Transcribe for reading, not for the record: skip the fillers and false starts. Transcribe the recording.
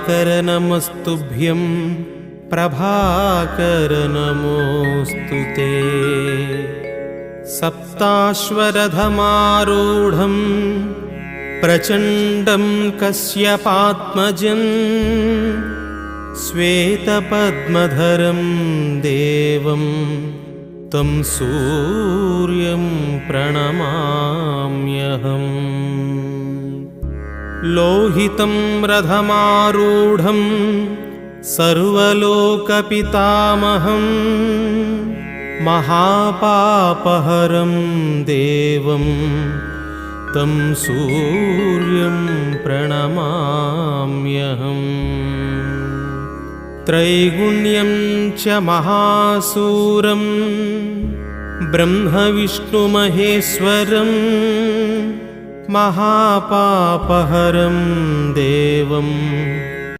दिवाकर नमस्तुभ्यं प्रभाकर नमोऽस्तु ते। सप्ताश्वरथमारूढं प्रचण्डं कश्यपात्मजं श्वेतपद्मधरं देवं तं सूर्यं प्रणमाम्यहम्। लोहितं रथमारूढं सर्वलोकपितामहं महापापहरं देवं तं सूर्यं प्रणमाम्यहम्। त्रैगुण्यं च महासूरं ब्रह्मविष्णुमहेश्वरं महापापहरं देवं